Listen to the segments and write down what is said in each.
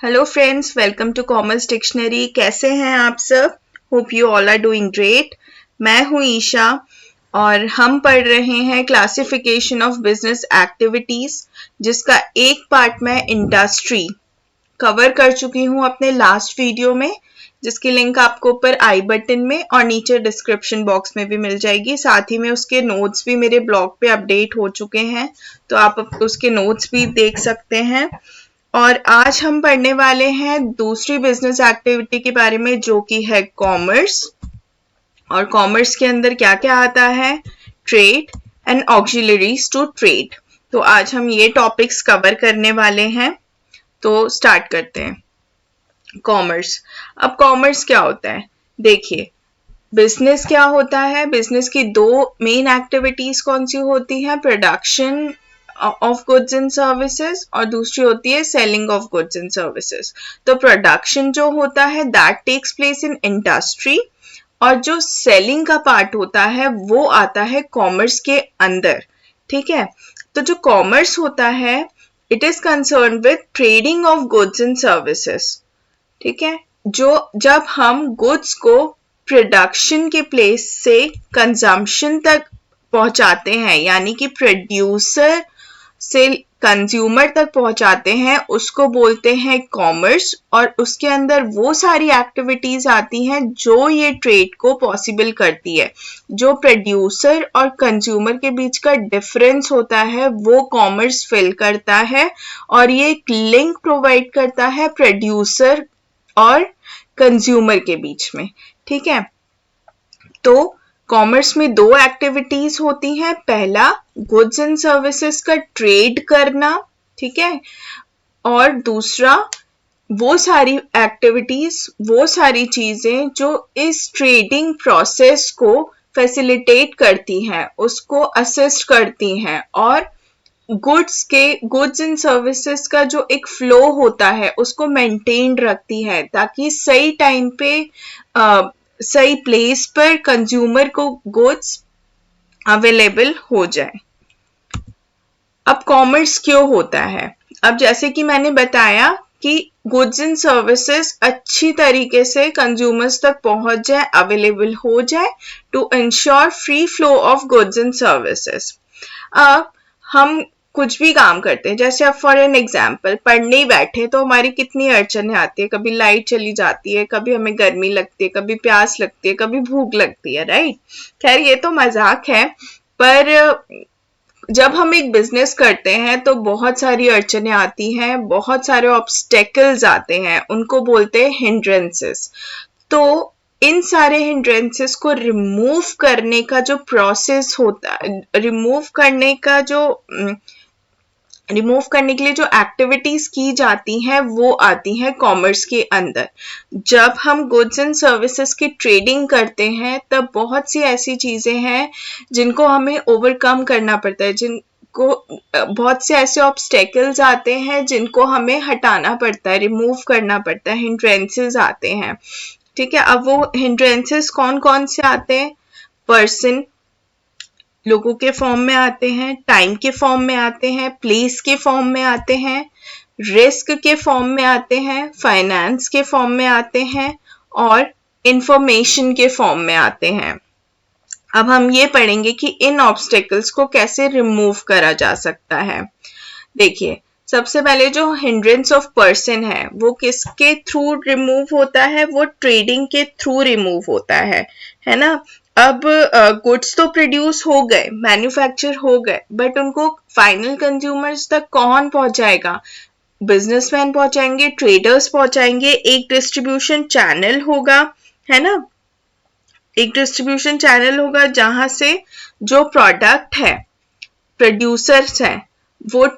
Hello friends, welcome to commerce dictionary. कैसे हैं आप सब? Hope you all are doing great. मैं हूं ईशा और हम पढ़ रहे हैं क्लासिफिकेशन ऑफ बिजनेस एक्टिविटीज, जिसका एक पार्ट मैं इंडस्ट्री कवर कर चुकी हूं अपने लास्ट वीडियो में, जिसकी लिंक आपको ऊपर आई बटन में और नीचे डिस्क्रिप्शन बॉक्स में भी मिल जाएगी। साथ ही में उसके नोट्स भी मेरे ब्लॉग पे अपडेट हो चुके हैं, तो आप उसके नोट्स भी देख सकते हैं। और आज हम पढ़ने वाले हैं दूसरी बिजनेस एक्टिविटी के बारे में, जो कि है कॉमर्स। और कॉमर्स के अंदर क्या क्या आता है? Trade and auxiliaries to trade. तो आज हम ये टॉपिक्स कवर करने वाले हैं। तो स्टार्ट करते हैं। कॉमर्स। अब कॉमर्स क्या होता है? देखिए, बिजनेस क्या होता है? बिजनेस की दो मेन एक्टिविटीज कौन सी होती है? Production of goods and services और दूसरी होती है selling of goods and services. तो प्रोडक्शन जो होता है that takes place in industry, और जो सेलिंग का पार्ट होता है वो आता है कॉमर्स के अंदर। ठीक है, तो जो कॉमर्स होता है it is concern with trading of goods and services. ठीक है, जो जब हम गुड्स को प्रोडक्शन के प्लेस से कंजम्पशन तक पहुंचाते हैं, यानी कि प्रोड्यूसर से कंज्यूमर तक पहुंचाते हैं, उसको बोलते हैं कॉमर्स। और उसके अंदर वो सारी एक्टिविटीज आती हैं जो ये ट्रेड को पॉसिबल करती है। जो प्रोड्यूसर और कंज्यूमर के बीच का डिफरेंस होता है वो कॉमर्स फिल करता है, और ये एक लिंक प्रोवाइड करता है प्रोड्यूसर और कंज्यूमर के बीच में। ठीक है, तो कॉमर्स में दो एक्टिविटीज होती हैं। पहला, गुड्स एंड सर्विसेज का ट्रेड करना। ठीक है, और दूसरा वो सारी एक्टिविटीज, वो सारी चीजें जो इस ट्रेडिंग प्रोसेस को फैसिलिटेट करती हैं, उसको असिस्ट करती हैं, और गुड्स एंड सर्विसेज का जो एक फ्लो होता है उसको मेंटेन रखती है, ताकि सही टाइम पे सही प्लेस पर कंज्यूमर को गुड्स अवेलेबल हो जाए। अब कॉमर्स क्यों होता है? अब जैसे कि मैंने बताया कि गुड्स एंड सर्विसेज अच्छी तरीके से कंज्यूमर्स तक पहुंच जाए, अवेलेबल हो जाए, to ensure free flow of goods and services. अब हम कुछ भी काम करते हैं, जैसे अब फॉर एन एग्जाम्पल पढ़ने ही बैठे तो हमारी कितनी अड़चने आती है। कभी लाइट चली जाती है, कभी हमें गर्मी लगती है, कभी प्यास लगती है, कभी भूख लगती है, राइट? खैर, ये तो मजाक है, पर जब हम एक बिजनेस करते हैं तो बहुत सारी अड़चने आती हैं, बहुत सारे ऑब्स्टेकल्स आते हैं, उनको बोलते हैं हिंड्रेंसेस। तो इन सारे हिंड्रेंसेस को रिमूव करने का जो प्रोसेस होता है, रिमूव करने के लिए जो एक्टिविटीज की जाती हैं वो आती हैं कॉमर्स के अंदर। जब हम गुड्स एंड सर्विसेज की ट्रेडिंग करते हैं तब बहुत सी ऐसी चीजें हैं जिनको हमें ओवरकम करना पड़ता है, जिनको बहुत से ऐसे ऑब्स्टेकल्स आते हैं जिनको हमें हटाना पड़ता है, रिमूव करना पड़ता है, हिंड्रेंसेस आते हैं। ठीक है, अब वो हिंड्रेंसेस कौन कौन से आते हैं? पर्सन, लोगों के फॉर्म में आते हैं, टाइम के फॉर्म में आते हैं, प्लेस के फॉर्म में आते हैं, रिस्क के फॉर्म में आते हैं, फाइनेंस के फॉर्म में आते हैं, और इंफॉर्मेशन के फॉर्म में आते हैं। अब हम ये पढ़ेंगे कि इन ऑब्स्टेकल्स को कैसे रिमूव करा जा सकता है। देखिए, सबसे पहले जो हिंड्रेंस ऑफ पर्सन है वो किसके थ्रू रिमूव होता है? वो ट्रेडिंग के थ्रू रिमूव होता है ना? अब गुड्स तो प्रोड्यूस हो गए, मैन्युफैक्चर हो गए, बट उनको फाइनल कंज्यूमर्स तक कौन पहुंचाएगा? बिजनेसमैन पहुंचाएंगे, ट्रेडर्स पहुंचाएंगे, एक डिस्ट्रीब्यूशन चैनल होगा, है ना? एक डिस्ट्रीब्यूशन चैनल होगा जहां से जो प्रोडक्ट है, प्रोड्यूसर्स हैं, वो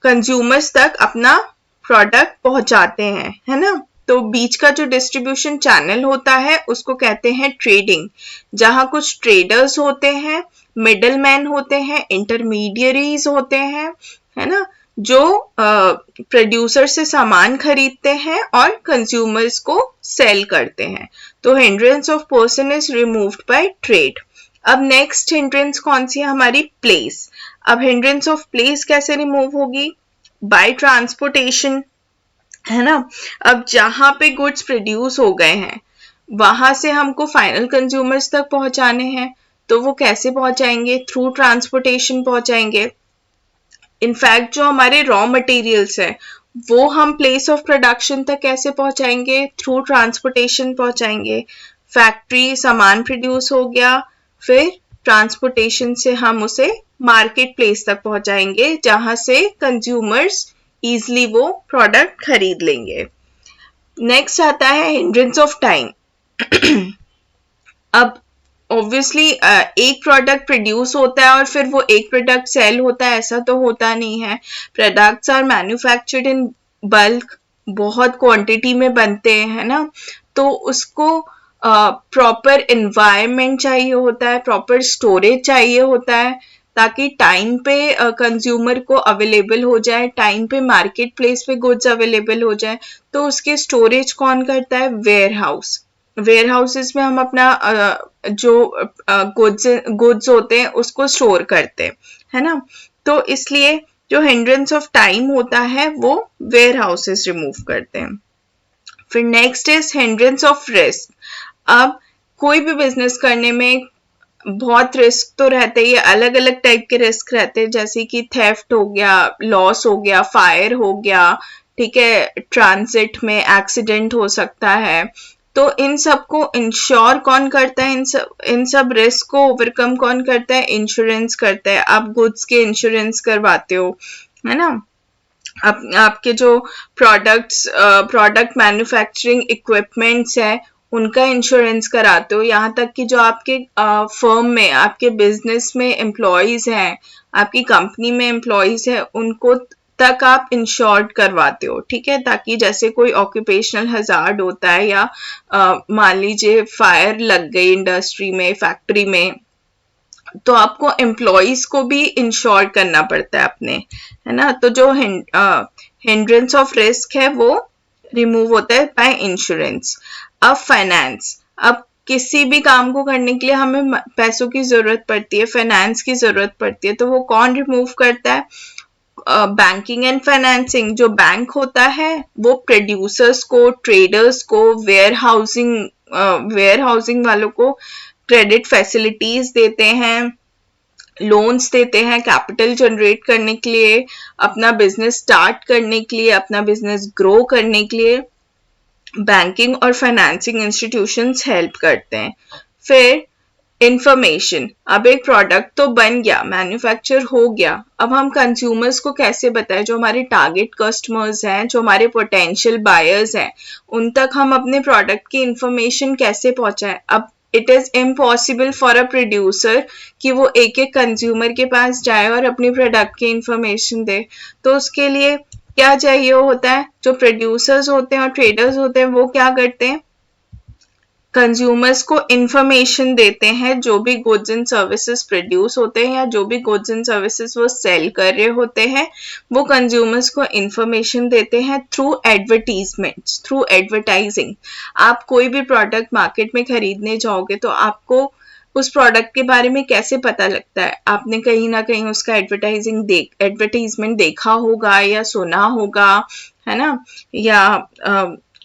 कंज्यूमर्स तक अपना प्रोडक्ट पहुंचाते हैं, है ना? तो बीच का जो डिस्ट्रीब्यूशन चैनल होता है उसको कहते हैं ट्रेडिंग, जहां कुछ ट्रेडर्स होते हैं, मिडलमैन होते हैं, इंटरमीडियरीज होते हैं, है ना, जो प्रोड्यूसर से सामान खरीदते हैं और कंज्यूमर्स को सेल करते हैं। तो hindrance of person is removed by trade. अब नेक्स्ट हिंड्रेंस कौन सी है? हमारी प्लेस। अब हिंड्रेंस ऑफ प्लेस कैसे रिमूव होगी? By transportation. है ना। अब जहाँ पे गुड्स प्रोड्यूस हो गए हैं वहां से हमको फाइनल कंज्यूमर्स तक पहुंचाने हैं, तो वो कैसे पहुंचाएंगे? थ्रू ट्रांसपोर्टेशन पहुंचाएंगे। इनफैक्ट जो हमारे रॉ मटेरियल्स है वो हम प्लेस ऑफ प्रोडक्शन तक कैसे पहुंचाएंगे? थ्रू ट्रांसपोर्टेशन पहुंचाएंगे। फैक्ट्री सामान प्रोड्यूस हो गया, फिर ट्रांसपोर्टेशन से हम उसे मार्केट प्लेस तक पहुंचाएंगे जहां से कंज्यूमर्स इजली वो प्रोडक्ट खरीद लेंगे। नेक्स्ट आता है हिंड्रेंस ऑफ टाइम। अब ऑब्वियसली एक प्रोडक्ट प्रोड्यूस होता है और फिर वो एक प्रोडक्ट सेल होता है, ऐसा तो होता नहीं है। Products are manufactured in bulk, बहुत क्वांटिटी में बनते हैं, है ना। तो उसको प्रॉपर एनवायरनमेंट चाहिए होता है, प्रॉपर स्टोरेज चाहिए होता है, ताकि टाइम पे कंज्यूमर को अवेलेबल हो जाए, टाइम पे मार्केट प्लेस पे गुड्स अवेलेबल हो जाए। तो उसके स्टोरेज कौन करता है? Ware house. वेयर हाउसेस में हम अपना जो गुड्स होते हैं उसको स्टोर करते हैं, है ना। तो इसलिए जो हिंड्रेंस ऑफ टाइम होता है वो वेयर हाउसेस रिमूव करते हैं। फिर next is hindrance of risk. अब कोई भी बिजनेस करने में बहुत रिस्क तो रहते ही, अलग अलग टाइप के रिस्क रहते हैं, जैसे कि थेफ्ट हो गया, लॉस हो गया, फायर हो गया, ठीक है, ट्रांजिट में एक्सीडेंट हो सकता है। तो इन सब को इंश्योर कौन करता है? इन सब रिस्क को ओवरकम कौन करता है? इंश्योरेंस करता है। आप गुड्स के इंश्योरेंस करवाते हो, है ना। आपके जो प्रोडक्ट मैन्युफैक्चरिंग इक्विपमेंट्स है उनका इंश्योरेंस कराते हो। यहाँ तक कि जो आपके फर्म में, आपके बिजनेस में एम्प्लॉयज हैं, आपकी कंपनी में एम्प्लॉयज हैं, उनको तक आप इंश्योर्ड करवाते हो, ठीक है। ताकि जैसे कोई ऑक्यूपेशनल हजार्ड होता है या मान लीजिए फायर लग गई इंडस्ट्री में, फैक्ट्री में, तो आपको एम्प्लॉयज को भी इंश्योर करना पड़ता है अपने, है ना। तो जो हिंड्रेंस ऑफ रिस्क है वो रिमूव होता है बाय इंश्योरेंस। अब फाइनेंस। अब किसी भी काम को करने के लिए हमें पैसों की जरूरत पड़ती है, फाइनेंस की जरूरत पड़ती है, तो वो कौन रिमूव करता है? Banking and financing. जो बैंक होता है वो प्रोड्यूसर्स को, ट्रेडर्स को, वेयर हाउसिंग वालों को क्रेडिट फैसिलिटीज देते हैं, लोन्स देते हैं कैपिटल जनरेट करने के लिए, अपना बिजनेस स्टार्ट करने के लिए, अपना बिजनेस ग्रो करने के लिए बैंकिंग और फाइनेंसिंग इंस्टीट्यूशंस हेल्प करते हैं। फिर इंफॉर्मेशन। अब एक प्रोडक्ट तो बन गया, मैन्युफैक्चर हो गया, अब हम कंज्यूमर्स को कैसे बताएं? जो हमारे टारगेट कस्टमर्स हैं, जो हमारे पोटेंशियल बायर्स हैं, उन तक हम अपने प्रोडक्ट की इंफॉर्मेशन कैसे पहुंचाएं? अब it is impossible for a producer कि वो एक एक कंज्यूमर के पास जाए और अपनी प्रोडक्ट की इंफॉर्मेशन दे। तो उसके लिए क्या चाहिए होता है? जो प्रोड्यूसर्स होते हैं और ट्रेडर्स होते हैं वो क्या करते हैं? कंज्यूमर्स को इंफॉर्मेशन देते हैं, जो भी गुड्स एंड सर्विसेज प्रोड्यूस होते हैं या जो भी गुड्स एंड सर्विसेज वो सेल कर रहे होते हैं, वो कंज्यूमर्स को इंफॉर्मेशन देते हैं थ्रू एडवर्टीजमेंट्स, थ्रू एडवर्टाइजिंग। आप कोई भी प्रोडक्ट मार्केट में खरीदने जाओगे तो आपको उस प्रोडक्ट के बारे में कैसे पता लगता है? आपने कहीं ना कहीं उसका एडवर्टाइजमेंट देखा होगा या सुना होगा, है ना। या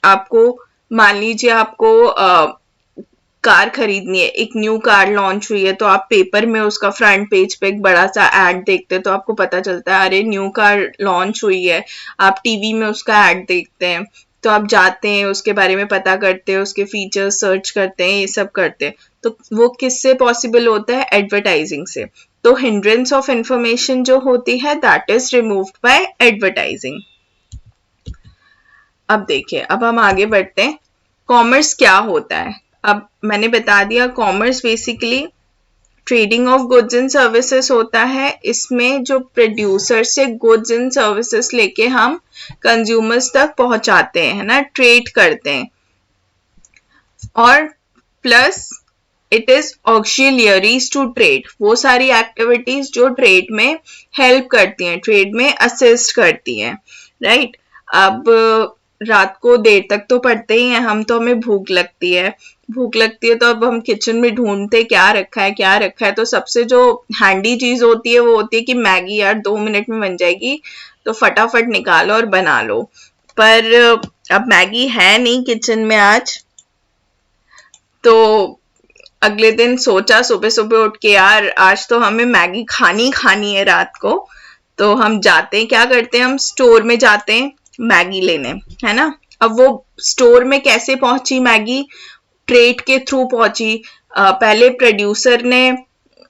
आपको मान लीजिए आपको कार खरीदनी है, एक न्यू कार लॉन्च हुई है, तो आप पेपर में उसका फ्रंट पेज पे एक बड़ा सा एड देखते हैं तो आपको पता चलता है अरे न्यू कार लॉन्च हुई है। आप टीवी में उसका एड देखते हैं तो आप जाते हैं, उसके बारे में पता करते हैं, उसके फीचर्स सर्च करते हैं, ये सब करते हैं। तो वो किससे पॉसिबल होता है? एडवर्टाइजिंग से। तो हिंड्रेंस ऑफ इंफॉर्मेशन जो होती है that is removed bye advertising. अब देखिए, अब हम आगे बढ़ते हैं। कॉमर्स क्या होता है? अब मैंने बता दिया, commerce basically trading of goods and services होता है। इसमें जो प्रोड्यूसर से गुड्स एंड सर्विसेज लेके हम कंज्यूमर्स तक पहुंचाते हैं, है ना, ट्रेड करते हैं। और plus it is auxiliaries to trade, वो सारी एक्टिविटीज जो ट्रेड में हेल्प करती हैं, ट्रेड में असिस्ट करती हैं, राइट। अब रात को देर तक तो पढ़ते ही हैं हम, तो हमें भूख लगती है, तो अब हम किचन में ढूंढते क्या रखा है क्या रखा है। तो सबसे जो हैंडी चीज होती है वो होती है कि मैगी यार 2 मिनट में बन जाएगी, तो फटाफट निकालो और बना लो। पर अब मैगी है नहीं किचन में आज, तो अगले दिन सोचा सुबह सुबह उठ के यार आज तो हमें मैगी खानी है रात को। तो हम जाते हैं, क्या करते हैं, हम स्टोर में जाते हैं मैगी लेने, है ना। अब वो स्टोर में कैसे पहुंची मैगी, ट्रेड के थ्रू पहुंची। पहले प्रोड्यूसर ने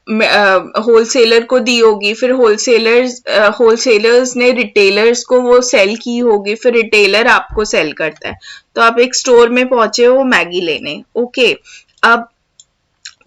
होलसेलर को दी होगी, फिर होलसेलर्स ने रिटेलर्स को वो सेल की होगी, फिर रिटेलर आपको सेल करता है। तो आप एक स्टोर में पहुंचे हो मैगी लेने, ओके। अब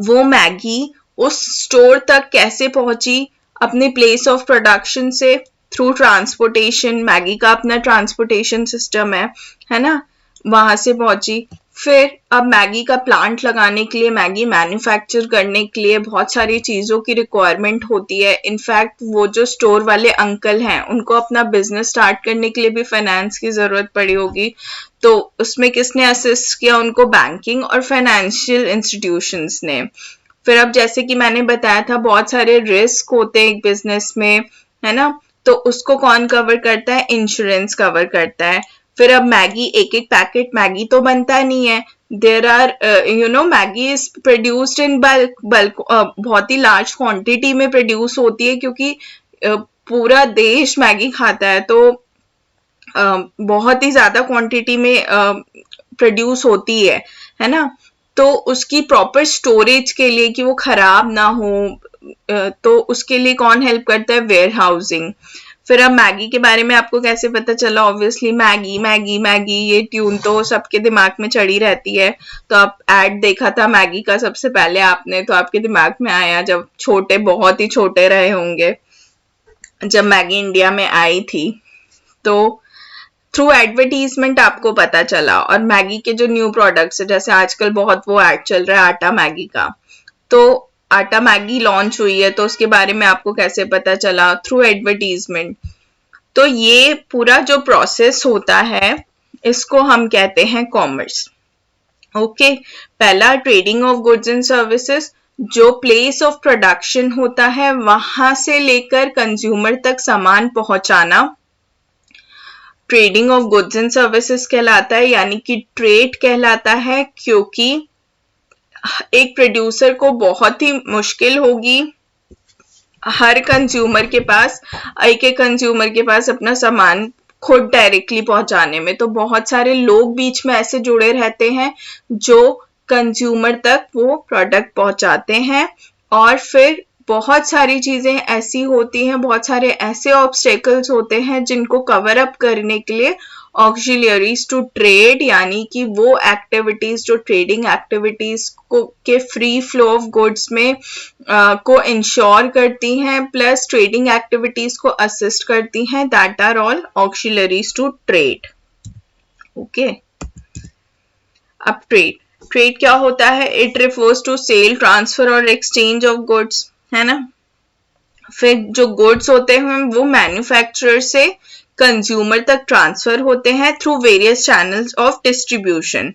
वो मैगी उस स्टोर तक कैसे पहुंची, अपने प्लेस ऑफ प्रोडक्शन से, थ्रू ट्रांसपोर्टेशन। मैगी का अपना ट्रांसपोर्टेशन सिस्टम है ना, वहां से पहुंची। फिर अब मैगी का प्लांट लगाने के लिए, मैगी मैन्युफैक्चर करने के लिए बहुत सारी चीजों की रिक्वायरमेंट होती है। इनफैक्ट वो जो स्टोर वाले अंकल हैं उनको अपना बिजनेस स्टार्ट करने के लिए भी फाइनेंस की जरूरत पड़ी होगी। तो उसमें किसने असिस्ट किया उनको, बैंकिंग और फाइनेंशियल इंस्टीट्यूशंस ने। फिर अब जैसे कि मैंने बताया था बहुत सारे रिस्क होते हैं एक बिजनेस में, है ना। तो उसको कौन कवर करता है, इंश्योरेंस कवर करता है। फिर अब मैगी, एक एक पैकेट मैगी तो बनता नहीं है, there are Maggi is produced in bulk, बहुत ही लार्ज क्वांटिटी में प्रोड्यूस होती है, क्योंकि पूरा देश मैगी खाता है, तो बहुत ही ज्यादा क्वांटिटी में प्रोड्यूस होती है ना। तो उसकी प्रॉपर स्टोरेज के लिए कि वो खराब ना हो, तो उसके लिए कौन हेल्प करता है, वेयर हाउसिंग। फिर अब मैगी के बारे में आपको कैसे पता चला, ऑब्वियसली मैगी मैगी मैगी ये ट्यून तो सबके दिमाग में चढ़ी रहती है। तो आप ऐड देखा था मैगी का सबसे पहले आपने, तो आपके दिमाग में आया जब छोटे, बहुत ही छोटे रहे होंगे जब मैगी इंडिया में आई थी। तो थ्रू एडवर्टीजमेंट आपको पता चला। और मैगी के जो न्यू प्रोडक्ट्स है, जैसे आजकल बहुत वो ऐड चल रहा है आटा मैगी का, तो आटा मैगी लॉन्च हुई है, तो उसके बारे में आपको कैसे पता चला, थ्रू एडवर्टीजमेंट। तो ये पूरा जो प्रोसेस होता है इसको हम कहते हैं कॉमर्स, ओके। पहला trading of goods and services, जो प्लेस ऑफ प्रोडक्शन होता है वहां से लेकर कंज्यूमर तक सामान पहुंचाना, trading of goods and services कहलाता है, यानी कि ट्रेड कहलाता है। क्योंकि एक प्रोड्यूसर को बहुत ही मुश्किल होगी हर कंज्यूमर के पास, एक एक कंज्यूमर के पास अपना सामान खुद डायरेक्टली पहुंचाने में। तो बहुत सारे लोग बीच में ऐसे जुड़े रहते हैं जो कंज्यूमर तक वो प्रोडक्ट पहुंचाते हैं। और फिर बहुत सारी चीजें ऐसी होती हैं, बहुत सारे ऐसे ऑब्स्टेकल्स होते हैं जिनको कवर अप करने के लिए ऑक्सिलरीज टू ट्रेड, यानी कि वो एक्टिविटीज जो ट्रेडिंग एक्टिविटीज को के फ्री फ्लो ऑफ गुड्स में को इंश्योर करती हैं, प्लस ट्रेडिंग एक्टिविटीज को असिस्ट करती हैं, that are all auxiliaries to trade, okay. अब ट्रेड क्या होता है, it refers to sale, transfer और एक्सचेंज ऑफ गुड्स, है ना। फिर जो गुड्स होते हैं वो मैन्युफैक्चरर से कंज्यूमर तक ट्रांसफर होते हैं through various channels of distribution,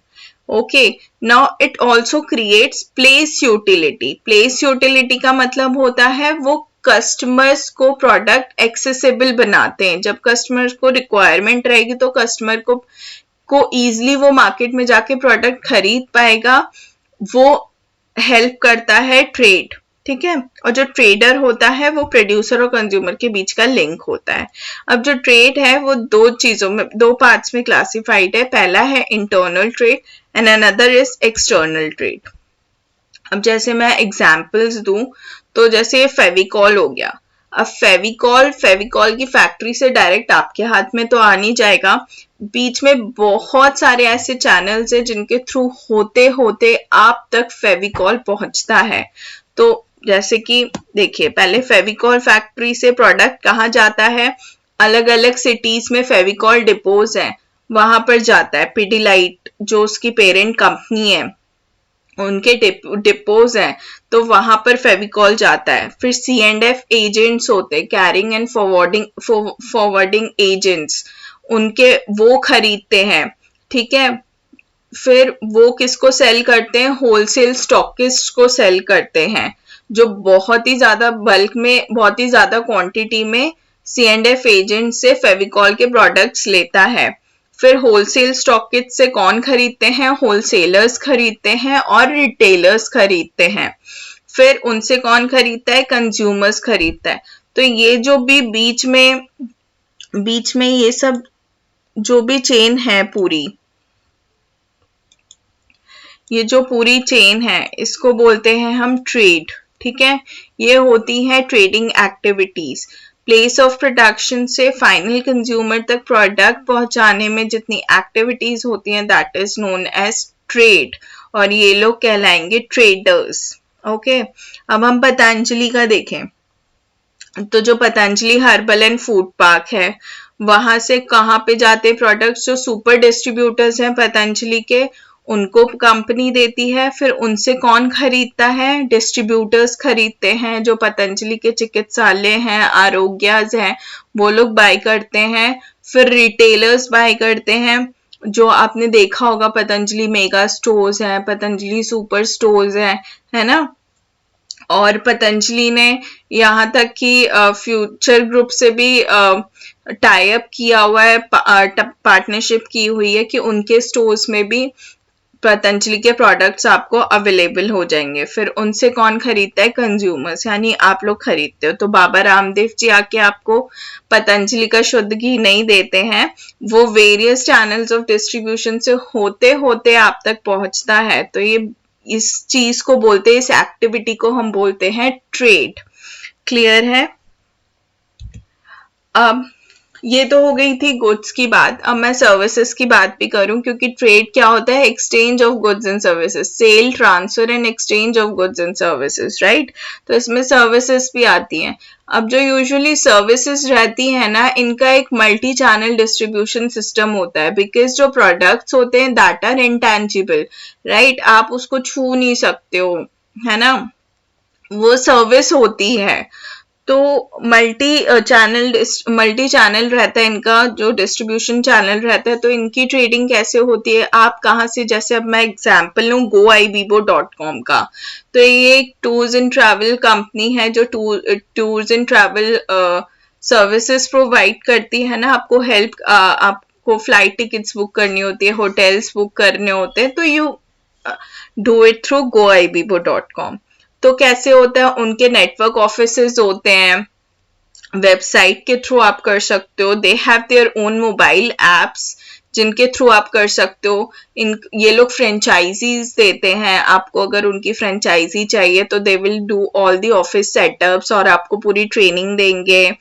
okay. Now it also creates place utility. Place utility का मतलब होता है वो कस्टमर्स को प्रोडक्ट एक्सेसिबल बनाते हैं। जब कस्टमर्स को रिक्वायरमेंट रहेगी तो कस्टमर को इजीली वो मार्केट में जाके प्रोडक्ट खरीद पाएगा, वो हेल्प करता है ट्रेड, ठीक है। और जो ट्रेडर होता है वो प्रोड्यूसर और कंज्यूमर के बीच का लिंक होता है। अब जो ट्रेड है वो दो चीजों में, दो पार्ट्स में क्लासिफाइड है। पहला है internal trade and another is external trade. अब जैसे मैं एग्जांपल्स दूं, तो जैसे फेविकॉल हो गया। अब फेविकॉल की फैक्ट्री से डायरेक्ट आपके हाथ में तो आ नहीं जाएगा, बीच में बहुत सारे ऐसे चैनल्स हैं जिनके थ्रू होते होते आप तक फेविकॉल पहुंचता है। तो जैसे कि देखिए, पहले फेविकॉल फैक्ट्री से प्रोडक्ट कहाँ जाता है, अलग अलग सिटीज में फेविकॉल डिपोज है, वहां पर जाता है। पिडिलाइट जो उसकी पेरेंट कंपनी है उनके डिपोज हैं, तो वहां पर फेविकॉल जाता है। फिर C&F एजेंट्स होते हैं, कैरिंग एंड फॉरवर्डिंग एजेंट्स, उनके वो खरीदते हैं, ठीक है। फिर वो किसको सेल करते हैं, होलसेल स्टॉकिस्ट को सेल करते हैं, जो बहुत ही ज्यादा बल्क में, बहुत ही ज्यादा क्वांटिटी में C&F एजेंट से फेविकॉल के प्रोडक्ट्स लेता है। फिर होलसेल स्टॉकिस्ट से कौन खरीदते हैं? होलसेलर्स खरीदते हैं और रिटेलर्स खरीदते हैं। फिर उनसे कौन खरीदता है? कंज्यूमर्स खरीदता है। तो ये जो भी बीच में ये सब जो भी चेन है पूरी, ये जो पूरी चेन है इसको बोलते हैं हम ट्रेड। ठीक है, ये होती है trading activities. Place of production से फाइनल कंज्यूमर तक प्रोडक्ट पहुंचाने में जितनी एक्टिविटीज होती हैं that is known as trade, और ये लोग कहलाएंगे ट्रेडर्स। ओके, अब हम पतंजलि का देखें तो जो Patanjali herbal and food park है वहां से कहाँ पे जाते प्रोडक्ट्स? जो सुपर डिस्ट्रीब्यूटर्स हैं पतंजलि के उनको कंपनी देती है। फिर उनसे कौन खरीदता है? डिस्ट्रीब्यूटर्स खरीदते हैं। जो पतंजलि के चिकित्सालय हैं, आरोग्याज हैं, वो लोग बाय करते हैं। फिर रिटेलर्स बाय करते हैं। जो आपने देखा होगा पतंजलि मेगा स्टोर्स हैं, पतंजलि सुपर स्टोर्स हैं, है ना। और पतंजलि ने यहाँ तक कि फ्यूचर ग्रुप से भी टाई अप किया हुआ है, पार्टनरशिप की हुई है कि उनके स्टोर्स में भी पतंजलि के प्रोडक्ट्स आपको अवेलेबल हो जाएंगे। फिर उनसे कौन खरीदता है? कंज्यूमर्स, यानी आप लोग खरीदते हो। तो बाबा रामदेव जी आके आपको पतंजलि का शुद्ध घी नहीं देते हैं, वो वेरियस चैनल्स ऑफ डिस्ट्रीब्यूशन से होते होते आप तक पहुंचता है। तो ये इस चीज को बोलते हैं, इस एक्टिविटी को हम बोलते हैं ट्रेड। क्लियर है? अब ये तो हो गई थी गुड्स की बात। अब मैं सर्विसेज की बात भी करूं, क्योंकि ट्रेड क्या होता है? Exchange of goods and services, sale, transfer and exchange of goods and services, right. तो इसमें सर्विसेज भी आती हैं। अब जो यूजुअली सर्विसेज रहती है ना, इनका एक मल्टी चैनल डिस्ट्रीब्यूशन सिस्टम होता है, बिकॉज जो प्रोडक्ट्स होते हैं दैट आर इनटैंजिबल, राइट, आप उसको छू नहीं सकते हो, है ना, वो सर्विस होती है। तो मल्टी चैनल रहता है इनका, जो डिस्ट्रीब्यूशन चैनल रहता है। तो इनकी ट्रेडिंग कैसे होती है? आप कहाँ से, जैसे अब मैं एग्जांपल लूँ goibibo.com का, तो ये एक टूर्स एंड ट्रैवल कंपनी है जो tours and travel services provide करती है ना। आपको आपको फ्लाइट टिकट्स बुक करनी होती है, होटल्स बुक करने होते हैं, तो you do it through goibibo.com। तो कैसे होता है? उनके नेटवर्क ऑफिसेज होते हैं, वेबसाइट के थ्रू आप कर सकते हो। They have their own mobile apps जिनके थ्रू आप कर सकते हो। ये लोग फ्रेंचाइजीज देते हैं आपको। अगर उनकी फ्रेंचाइजी चाहिए तो they will do all the office setups और आपको पूरी ट्रेनिंग देंगे।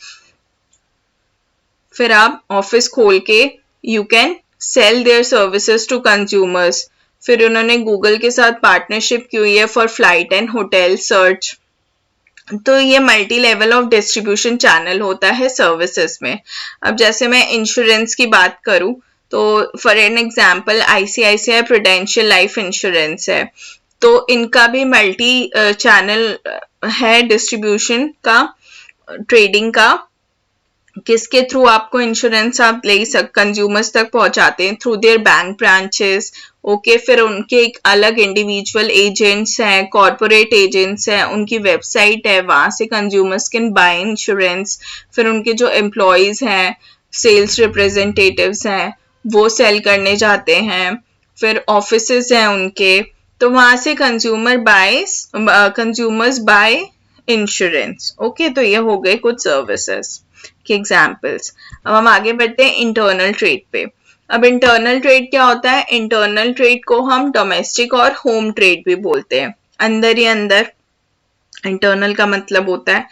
फिर आप ऑफिस खोल के you can sell their services to consumers. फिर उन्होंने गूगल के साथ पार्टनरशिप की हुई है for flight and hotel search. तो ये multi level of distribution channel होता है सर्विसेज में। अब जैसे मैं इंश्योरेंस की बात करूं तो for an example ICICI prudential life insurance है। तो इनका भी मल्टी चैनल है डिस्ट्रीब्यूशन का, ट्रेडिंग का। किसके थ्रू आपको इंश्योरेंस आप ले कंज्यूमर्स तक पहुंचाते हैं? Through their bank branches. Okay, फिर उनके एक अलग इंडिविजुअल एजेंट्स हैं, कॉर्पोरेट एजेंट्स हैं, उनकी वेबसाइट है, वहां से कंज्यूमर्स कैन बाय इंश्योरेंस। फिर उनके जो एम्प्लॉयज हैं, सेल्स रिप्रेजेंटेटिव्स हैं, वो सेल करने जाते हैं। फिर ऑफिसेज हैं उनके, तो वहां से कंज्यूमर्स बाय इंश्योरेंस। ओके, तो ये हो गए कुछ सर्विसेज के एग्जाम्पल्स। अब हम आगे बढ़ते हैं इंटरनल ट्रेड पे। अब इंटरनल ट्रेड क्या होता है? इंटरनल ट्रेड को हम डोमेस्टिक और होम ट्रेड भी बोलते हैं। अंदर ही अंदर इंटरनल का मतलब होता है।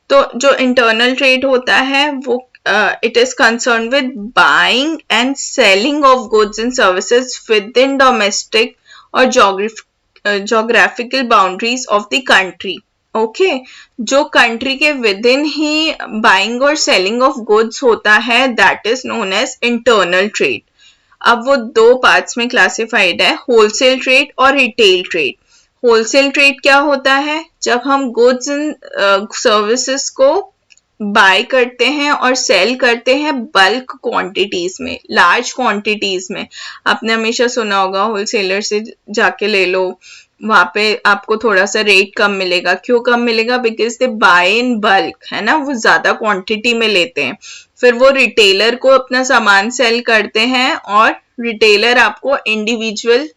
तो जो इंटरनल ट्रेड होता है वो it is concern with buying and selling of goods and services within domestic और geographical boundaries of the country. Okay, जो कंट्री के विद इन ही बाइंग और सेलिंग ऑफ गुड्स होता है that is known as internal trade. अब वो दो पार्ट्स में क्लासिफाइड है, होलसेल ट्रेड और रिटेल ट्रेड। होलसेल ट्रेड क्या होता है? जब हम गुड्स एंड सर्विसेज को बाय करते हैं और सेल करते हैं बल्क क्वांटिटीज में, लार्ज क्वांटिटीज में। आपने हमेशा सुना होगा होलसेलर से जाके ले लो, वहां पे आपको थोड़ा सा रेट कम मिलेगा। क्यों कम मिलेगा? Because they buy in bulk, है ना, वो ज्यादा क्वांटिटी में लेते हैं। फिर वो रिटेलर को अपना सामान सेल करते हैं और रिटेलर आपको इंडिविजुअल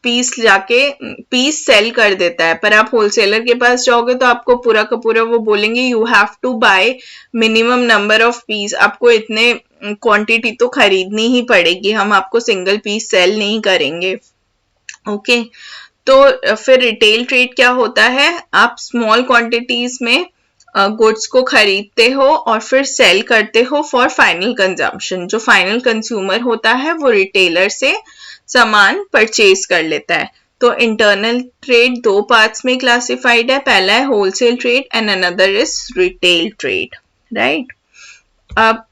पीस सेल कर देता है। पर आप होलसेलर के पास जाओगे तो आपको पूरा का पूरा वो बोलेंगे you have to buy minimum number of piece, आपको इतने क्वांटिटी तो खरीदनी ही पड़ेगी, हम आपको सिंगल पीस सेल नहीं करेंगे। ओके तो फिर रिटेल ट्रेड क्या होता है, आप स्मॉल क्वांटिटीज में गुड्स को खरीदते हो और फिर सेल करते हो फॉर फाइनल कंजम्पशन। जो फाइनल कंज्यूमर होता है वो रिटेलर से सामान परचेज कर लेता है। तो इंटरनल ट्रेड दो पार्ट्स में क्लासिफाइड है, पहला है wholesale trade and another is retail trade, right. अब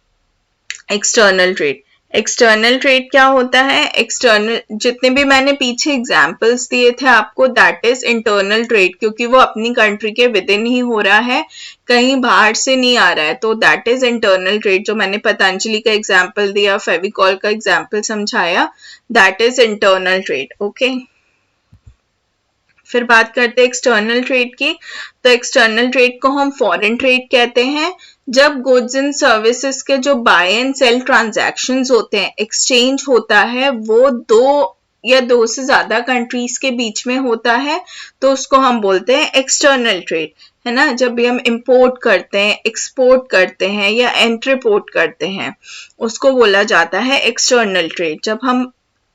एक्सटर्नल ट्रेड, एक्सटर्नल ट्रेड क्या होता है, एक्सटर्नल जितने भी मैंने पीछे एग्जांपल्स दिए थे आपको, दैट इज इंटरनल ट्रेड, क्योंकि वो अपनी कंट्री के विद इन ही हो रहा है, कहीं बाहर से नहीं आ रहा है, तो दैट इज इंटरनल ट्रेड। जो मैंने पतंजलि का एग्जांपल दिया, फेविकॉल का एग्जांपल समझाया, that is internal trade. Okay फिर बात करते हैं एक्सटर्नल ट्रेड की। तो एक्सटर्नल ट्रेड को हम फॉरेन ट्रेड कहते हैं। जब गुड्स एंड सर्विसेज के जो बाय एंड सेल ट्रांजैक्शंस होते हैं, एक्सचेंज होता है, वो दो या दो से ज्यादा कंट्रीज के बीच में होता है, तो उसको हम बोलते हैं एक्सटर्नल ट्रेड, है ना। जब भी हम इंपोर्ट करते हैं, एक्सपोर्ट करते हैं या एंट्रीपोर्ट करते हैं, उसको बोला जाता है एक्सटर्नल ट्रेड। जब हम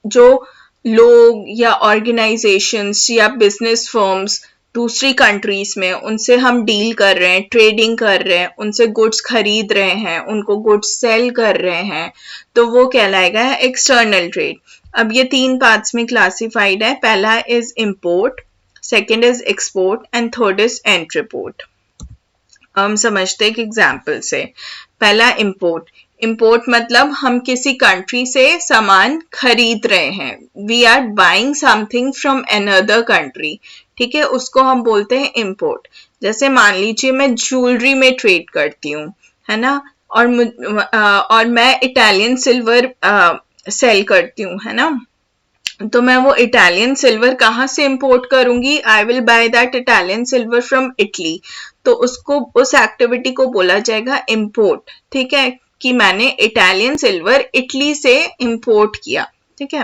जो लोग या ऑर्गेनाइजेशंस या बिजनेस फर्म्स दूसरी कंट्रीज में उनसे हम डील कर रहे हैं, ट्रेडिंग कर रहे हैं, उनसे गुड्स खरीद रहे हैं, उनको गुड्स सेल कर रहे हैं, तो वो कहलाएगा एक्सटर्नल ट्रेड। अब ये तीन पार्ट्स में क्लासिफाइड है, पहला is import, second is export and third is entrepot. हम समझते हैं एक एग्जाम्पल से। पहला इंपोर्ट, इंपोर्ट मतलब हम किसी कंट्री से सामान खरीद रहे हैं, we are buying something from another country, ठीक है, उसको हम बोलते हैं इंपोर्ट। जैसे मान लीजिए मैं ज्वेलरी में ट्रेड करती हूँ, है ना, और मैं इटालियन सिल्वर सेल करती हूँ, है ना, तो मैं वो इटालियन सिल्वर कहाँ से इंपोर्ट करूंगी, I will by that Italian silver from Italy, तो उसको उस एक्टिविटी को बोला जाएगा इंपोर्ट, ठीक है, कि मैंने इटालियन सिल्वर इटली से इंपोर्ट किया, ठीक है।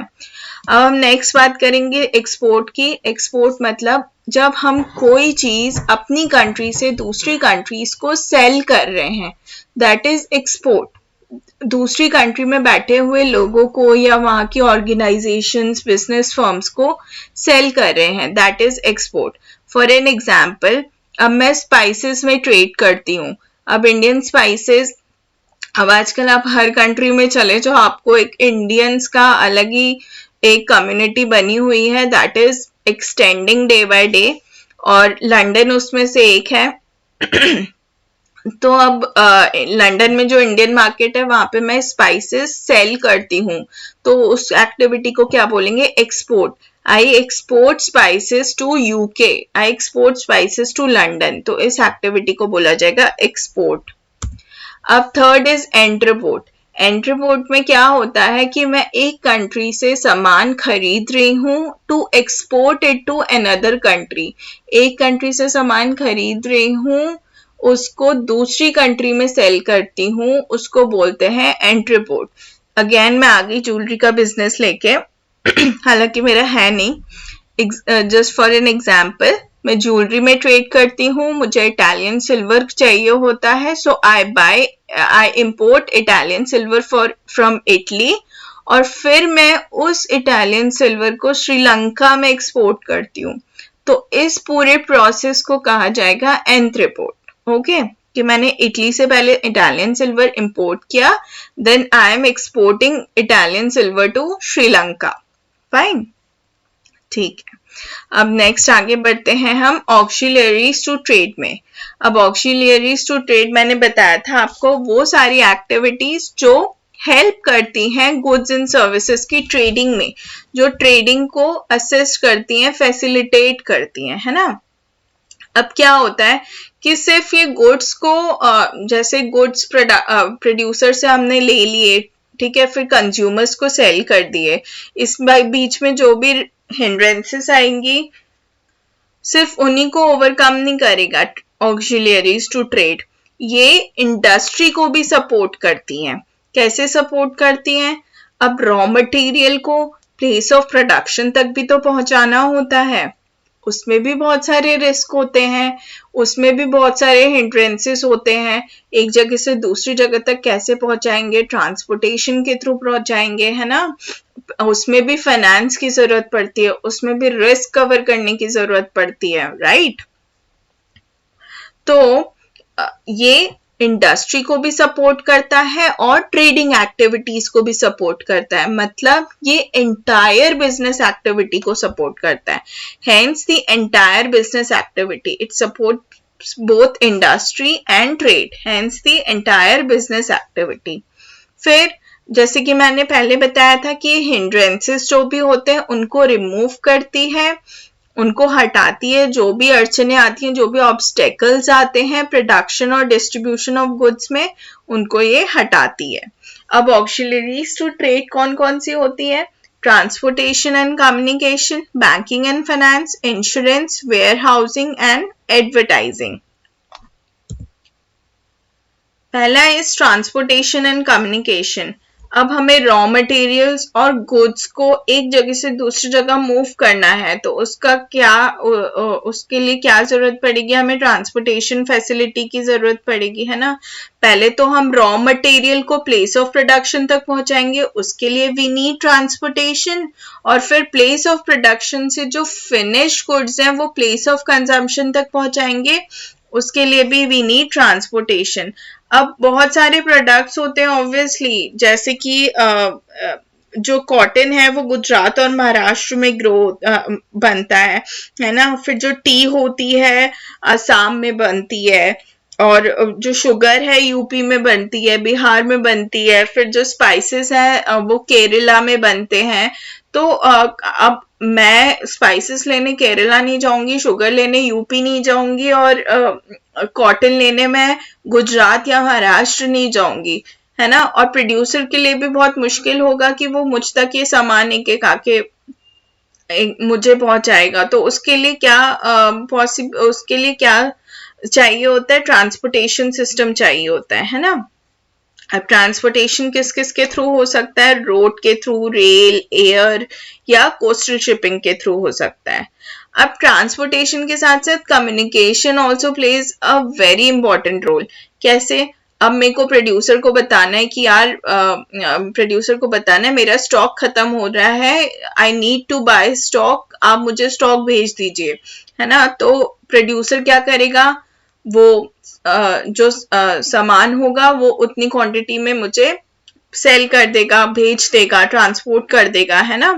अब हम नेक्स्ट बात करेंगे एक्सपोर्ट की। एक्सपोर्ट मतलब जब हम कोई चीज अपनी कंट्री से दूसरी कंट्रीज को सेल कर रहे हैं, दैट इज एक्सपोर्ट। दूसरी कंट्री में बैठे हुए लोगों को या वहां की ऑर्गेनाइजेशंस, बिजनेस फर्म्स को सेल कर रहे हैं, that is export. For an example, अब मैं स्पाइसेस में ट्रेड करती हूँ। अब इंडियन स्पाइसेस, अब आजकल आप हर कंट्री में चले जाओ, आपको एक इंडियंस का अलग ही एक कम्युनिटी बनी हुई है, that is extending day by day, और लंदन उसमें से एक है। तो अब लंदन में जो इंडियन मार्केट है वहां पे मैं स्पाइसेस सेल करती हूँ, तो उस एक्टिविटी को क्या बोलेंगे, export. I export spices to UK, I export spices to London, तो इस एक्टिविटी को बोला जाएगा एक्सपोर्ट। अब थर्ड इज एंट्रीपोर्ट। एंट्रीपोर्ट में क्या होता है कि मैं एक कंट्री से सामान खरीद रही हूँ to export it to another country, एक कंट्री से सामान खरीद रही हूँ, उसको दूसरी कंट्री में सेल करती हूँ, उसको बोलते हैं एंट्रीपोर्ट। अगेन मैं आ गई ज्वेलरी का बिजनेस लेके, हालांकि मेरा है नहीं, जस्ट फॉर एन एग्जाम्पल, मैं ज्वेलरी में ट्रेड करती हूँ, मुझे इटालियन सिल्वर चाहिए होता है, so I import Italian silver from Italy, और फिर मैं उस इटालियन सिल्वर को श्रीलंका में एक्सपोर्ट करती हूँ, तो इस पूरे प्रोसेस को कहा जाएगा एंट्रीपोर्ट। ओके कि मैंने इटली से पहले इटालियन सिल्वर इंपोर्ट किया, then I am exporting Italian silver to Sri Lanka, fine, ठीक है। अब नेक्स्ट आगे बढ़ते हैं हम ऑक्सिलरीज टू ट्रेड में। अब ऑक्सिलरीज टू ट्रेड मैंने बताया था आपको, वो सारी एक्टिविटीज जो हेल्प करती हैं गुड्स एंड सर्विसेज की ट्रेडिंग में, जो ट्रेडिंग को असिस्ट करती हैं, फैसिलिटेट करती हैं, है ना। अब क्या होता है कि सिर्फ ये गुड्स को जैसे गुड्स प्रोड्यूसर से हमने ले लिए, ठीक है, फिर कंज्यूमर्स को सेल कर दिए, इस बीच में जो भी हिंड्रेंसेस आएंगी सिर्फ उन्हीं को ओवरकम नहीं करेगा ऑक्सिलरीज टू ट्रेड, ये इंडस्ट्री को भी सपोर्ट करती हैं। कैसे सपोर्ट करती हैं? अब रॉ मटेरियल को प्लेस ऑफ प्रोडक्शन तक भी तो पहुंचाना होता है, उसमें भी बहुत सारे रिस्क होते हैं, उसमें भी बहुत सारे हिंड्रेंसेस होते हैं। एक जगह से दूसरी जगह तक कैसे पहुंचाएंगे? ट्रांसपोर्टेशन के थ्रू पहुंचाएंगे, है ना। उसमें भी फाइनेंस की जरूरत पड़ती है, उसमें भी रिस्क कवर करने की जरूरत पड़ती है, राइट। तो ये इंडस्ट्री को भी सपोर्ट करता है और ट्रेडिंग एक्टिविटीज को भी सपोर्ट करता है, मतलब ये एंटायर बिजनेस एक्टिविटी को सपोर्ट करता है। Hence the entire business activity it supports both industry and trade, hence the entire business activity. फिर जैसे कि मैंने पहले बताया था कि हिंड्रेंसेस जो भी होते हैं उनको रिमूव करती है, उनको हटाती है, जो भी अड़चने आती हैं, जो भी ऑब्स्टेकल्स आते हैं प्रोडक्शन और डिस्ट्रीब्यूशन ऑफ गुड्स में, उनको ये हटाती है। अब ऑक्सिलरीज टू ट्रेड कौन कौन सी होती है? Transportation and communication, banking and finance, insurance, warehousing and advertising. पहला इज ट्रांसपोर्टेशन एंड कम्युनिकेशन। अब हमें रॉ मटेरियल्स और गुड्स को एक जगह से दूसरी जगह मूव करना है, तो उसका क्या उसके लिए क्या जरूरत पड़ेगी? हमें ट्रांसपोर्टेशन फैसिलिटी की जरूरत पड़ेगी, है ना। पहले तो हम रॉ मटेरियल को प्लेस ऑफ प्रोडक्शन तक पहुंचाएंगे, उसके लिए वी नीड ट्रांसपोर्टेशन, और फिर प्लेस ऑफ प्रोडक्शन से जो फिनिश गुड्स हैं वो प्लेस ऑफ कंजम्पशन तक पहुंचाएंगे, उसके लिए भी वी नीड ट्रांसपोर्टेशन। अब बहुत सारे प्रोडक्ट्स होते हैं ऑब्वियसली, जैसे कि जो कॉटन है वो गुजरात और महाराष्ट्र में बनता है ना। फिर जो टी होती है असम में बनती है, और जो शुगर है यूपी में बनती है, बिहार में बनती है। फिर जो स्पाइसेस है वो केरला में बनते हैं। तो अब मैं स्पाइसेस लेने केरला नहीं जाऊंगी, शुगर लेने यूपी नहीं जाऊंगी, और कॉटन लेने मैं गुजरात या महाराष्ट्र नहीं जाऊंगी, है ना। और प्रोड्यूसर के लिए भी बहुत मुश्किल होगा कि वो मुझ तक ये सामान एक एक आके मुझे पहुंचाएगा। तो उसके लिए क्या उसके लिए क्या चाहिए होता है? ट्रांसपोर्टेशन सिस्टम चाहिए होता है ना। अब ट्रांसपोर्टेशन किस किस के थ्रू हो सकता है? रोड के थ्रू, रेल, एयर या कोस्टल शिपिंग के थ्रू हो सकता है। अब ट्रांसपोर्टेशन के साथ साथ communication also plays a very important role. कैसे? अब मेरे को प्रोड्यूसर को बताना है कि यार प्रोड्यूसर को बताना है मेरा स्टॉक खत्म हो रहा है, I need to buy stock, आप मुझे स्टॉक भेज दीजिए, है ना। तो प्रोड्यूसर क्या करेगा? वो जो सामान होगा वो उतनी क्वांटिटी में मुझे सेल कर देगा, भेज देगा, ट्रांसपोर्ट कर देगा, है ना।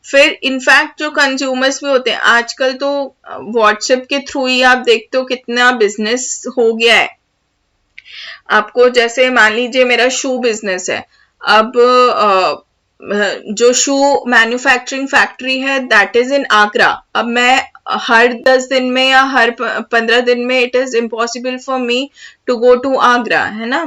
फिर इनफैक्ट जो कंज्यूमर्स भी होते हैं आजकल, तो व्हाट्सएप के थ्रू ही आप देखते हो कितना बिजनेस हो गया है। आपको जैसे मान लीजिए मेरा शू बिजनेस है, अब जो शू मैन्युफैक्चरिंग फैक्ट्री है दैट इज इन आगरा। अब मैं हर 10 दिन में या हर 15 दिन में it is impossible for me to go to Agra, है ना।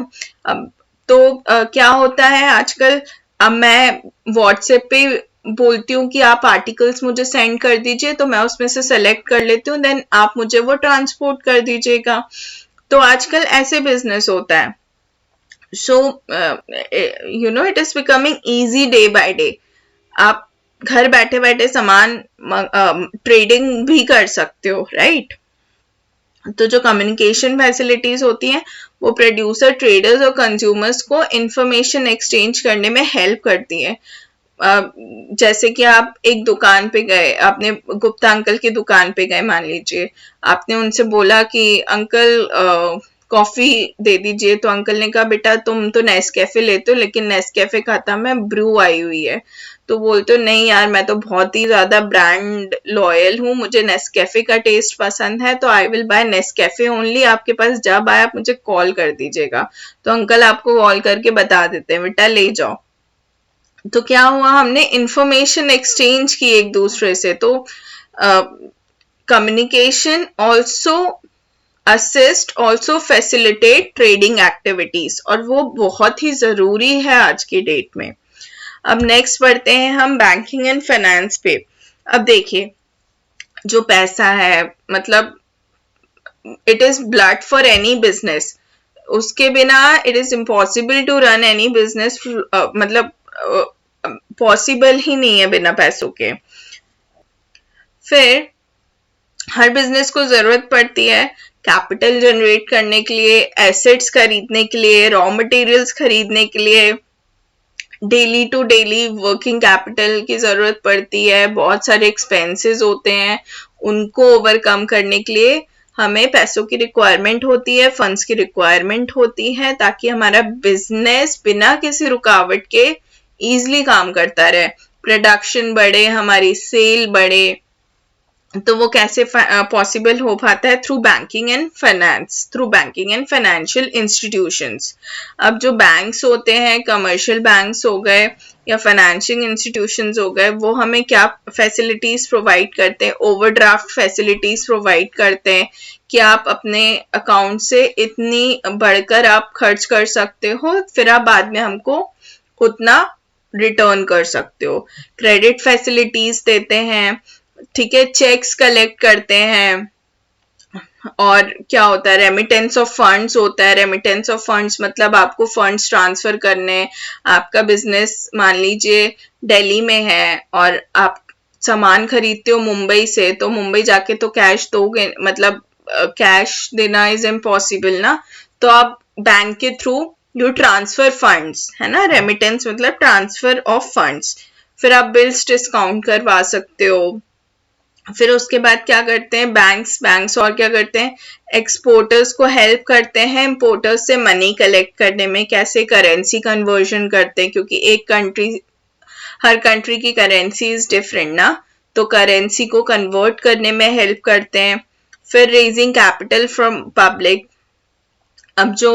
अब तो क्या होता है आजकल, अब मैं व्हाट्सएप पे बोलती हूँ कि आप आर्टिकल्स मुझे सेंड कर दीजिए, तो मैं उसमें से सेलेक्ट कर लेती हूँ, देन आप मुझे वो ट्रांसपोर्ट कर दीजिएगा। तो आजकल ऐसे बिजनेस होता है। So it is becoming easy day by day. आप घर बैठे बैठे सामान ट्रेडिंग भी कर सकते हो, राइट। तो जो कम्युनिकेशन फैसिलिटीज होती हैं वो प्रोड्यूसर, ट्रेडर्स और कंज्यूमर्स को इंफॉर्मेशन एक्सचेंज करने में हेल्प करती है। जैसे कि आप एक दुकान पे गए, आपने गुप्ता अंकल की दुकान पे गए मान लीजिए, आपने उनसे बोला कि अंकल कॉफी दे दीजिए, तो अंकल ने कहा बेटा तुम तो नेस्कैफे लेते हो लेकिन नेस्कैफे खाता मैं ब्रू आई हुई है। तो बोलते हो नहीं यार मैं तो बहुत ही ज्यादा ब्रांड लॉयल हूँ, मुझे नेस्कैफे का टेस्ट पसंद है, तो I will buy Nescafe only, आपके पास जब आए आप मुझे कॉल कर दीजिएगा। तो अंकल आपको कॉल करके बता देते हैं बेटा ले जाओ। तो क्या हुआ, हमने इंफॉर्मेशन एक्सचेंज की एक दूसरे से। तो communication also assist, also facilitate trading activities, और वो बहुत ही जरूरी है आज की डेट में। अब नेक्स्ट बढ़ते हैं हम बैंकिंग एंड फाइनेंस पे। अब देखिए जो पैसा है, मतलब it is blood for any business. उसके बिना it is impossible to run any business, मतलब पॉसिबल ही नहीं है बिना पैसों के। फिर हर बिजनेस को जरूरत पड़ती है कैपिटल जनरेट करने के लिए, एसेट्स खरीदने के लिए, रॉ मटेरियल्स खरीदने के लिए, daily to daily working capital की जरूरत पड़ती है, बहुत सारे एक्सपेंसेस होते हैं, उनको ओवरकम करने के लिए हमें पैसों की रिक्वायरमेंट होती है, फंड्स की रिक्वायरमेंट होती है, ताकि हमारा बिजनेस बिना किसी रुकावट के इजीली काम करता रहे, प्रोडक्शन बढ़े, हमारी सेल बढ़े। तो वो कैसे पॉसिबल हो पाता है? Through banking and finance, through banking and financial institutions. अब जो बैंक्स होते हैं, कमर्शियल बैंक्स हो गए या फाइनेंशियल इंस्टीट्यूशंस हो गए, वो हमें क्या फैसिलिटीज प्रोवाइड करते हैं? ओवरड्राफ्ट फैसिलिटीज प्रोवाइड करते हैं कि आप अपने अकाउंट से इतनी बढ़कर आप खर्च कर सकते हो, फिर आप बाद में हमको उतना रिटर्न कर सकते हो। क्रेडिट फैसिलिटीज देते हैं, ठीक है, चेक्स कलेक्ट करते हैं। और क्या होता है? रेमिटेंस ऑफ फंड्स होता है। रेमिटेंस ऑफ फंड्स मतलब आपको फंड्स ट्रांसफर करने, आपका बिजनेस मान लीजिए दिल्ली में है और आप सामान खरीदते हो मुंबई से, तो मुंबई जाके तो कैश दोगे, मतलब कैश देना इज इम्पॉसिबल ना, तो आप बैंक के थ्रू यू ट्रांसफर फंड्स, है ना, रेमिटेंस मतलब ट्रांसफर ऑफ फंड्स। फिर आप बिल्स डिस्काउंट करवा सकते हो। फिर उसके बाद क्या करते हैं बैंक्स और क्या करते हैं? एक्सपोर्टर्स को हेल्प करते हैं इंपोर्टर्स से मनी कलेक्ट करने में, कैसे करेंसी कन्वर्जन करते हैं, क्योंकि हर कंट्री की करेंसी इज डिफरेंट ना, तो करेंसी को कन्वर्ट करने में हेल्प करते हैं। फिर रेजिंग कैपिटल फ्रॉम पब्लिक। अब जो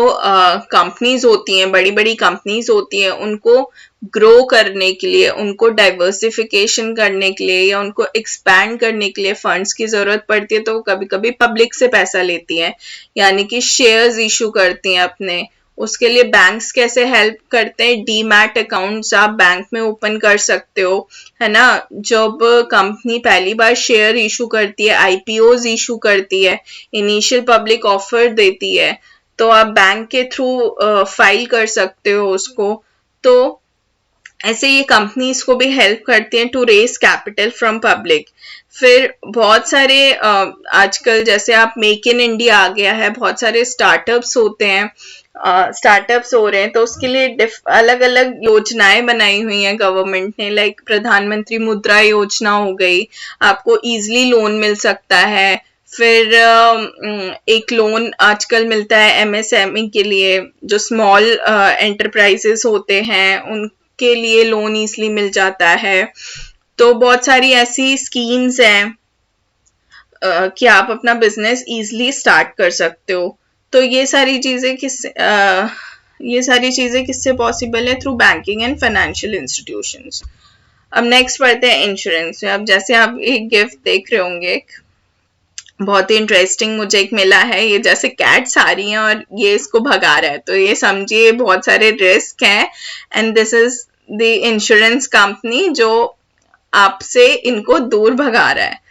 कंपनीज होती हैं, बड़ी बड़ी कंपनीज होती हैं, उनको ग्रो करने के लिए, उनको डाइवर्सिफिकेशन करने के लिए या उनको एक्सपैंड करने के लिए फंड्स की जरूरत पड़ती है, तो वो कभी कभी पब्लिक से पैसा लेती हैं, यानी कि शेयर्स इशू करती हैं अपने। उसके लिए बैंक्स कैसे हेल्प करते हैं? डीमैट अकाउंट्स आप बैंक में ओपन कर सकते हो, है ना। जब कंपनी पहली बार शेयर इशू करती है, आईपीओज इशू करती है, इनिशियल पब्लिक ऑफर देती है, तो आप बैंक के थ्रू फाइल कर सकते हो उसको। तो ऐसे ये कंपनीज को भी हेल्प करती हैं to raise capital from public. फिर बहुत सारे आजकल जैसे आप मेक इन इंडिया आ गया है, बहुत सारे स्टार्टअप्स होते हैं, स्टार्टअप्स हो रहे हैं, तो उसके लिए अलग अलग योजनाएं बनाई हुई हैं गवर्नमेंट ने, लाइक प्रधानमंत्री मुद्रा योजना हो गई, आपको इजीली लोन मिल सकता है। फिर एक लोन आजकल मिलता है एमएसएमई के लिए, जो स्मॉल एंटरप्राइजेस होते हैं उनके लिए लोन इजीली मिल जाता है। तो बहुत सारी ऐसी स्कीम्स हैं कि आप अपना बिजनेस इजीली स्टार्ट कर सकते हो। तो ये सारी चीजें किससे पॉसिबल है? Through banking and financial institutions. अब नेक्स्ट पढ़ते हैं इंश्योरेंस में। अब जैसे आप एक गिफ्ट देख रहे होंगे, बहुत ही इंटरेस्टिंग मुझे एक मिला है, ये जैसे कैट्स आ रही हैं और ये इसको भगा रहा है, तो ये समझिए बहुत सारे रिस्क हैं, and this is the insurance company जो आपसे इनको दूर भगा रहा है।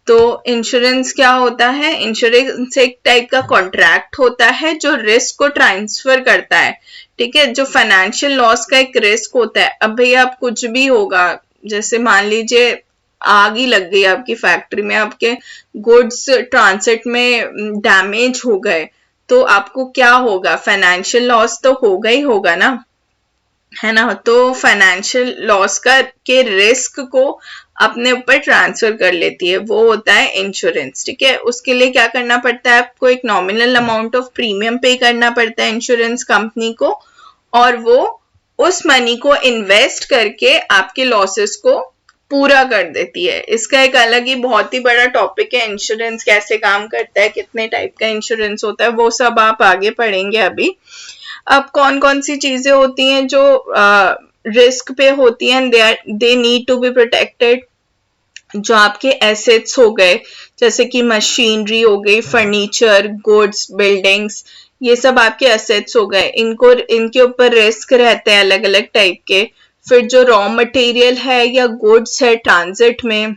तो इंश्योरेंस क्या होता है? इंश्योरेंस एक टाइप का कॉन्ट्रैक्ट होता है जो रिस्क को ट्रांसफर करता है, ठीक है, जो फाइनेंशियल लॉस का एक रिस्क होता है। अब भैया आप कुछ भी होगा, जैसे मान लीजिए आग ही लग गई आपकी फैक्ट्री में, आपके गुड्स ट्रांसिट में डैमेज हो गए, तो आपको क्या होगा? फाइनेंशियल लॉस तो होगा ही होगा ना, है ना। तो फाइनेंशियल लॉस के रिस्क को अपने ऊपर ट्रांसफर कर लेती है, वो होता है इंश्योरेंस, ठीक है। उसके लिए क्या करना पड़ता है? आपको एक नॉमिनल अमाउंट ऑफ प्रीमियम पे करना पड़ता है इंश्योरेंस कंपनी को, और वो उस मनी को इन्वेस्ट करके आपके लॉसेस को पूरा कर देती है। इसका एक अलग ही बहुत ही बड़ा टॉपिक है, इंश्योरेंस कैसे काम करता है, कितने टाइप का इंश्योरेंस होता है, वो सब आप आगे पढ़ेंगे अभी। अब कौन कौन सी चीजें होती हैं जो रिस्क पे होती हैं, they need to be protected. जो आपके एसेट्स हो गए, जैसे कि मशीनरी हो गई, फर्नीचर, गुड्स, बिल्डिंग्स, ये सब आपके एसेट्स हो गए, इनके ऊपर रिस्क रहते हैं अलग अलग टाइप के। फिर जो रॉ मटेरियल है या गुड्स है ट्रांजिट में,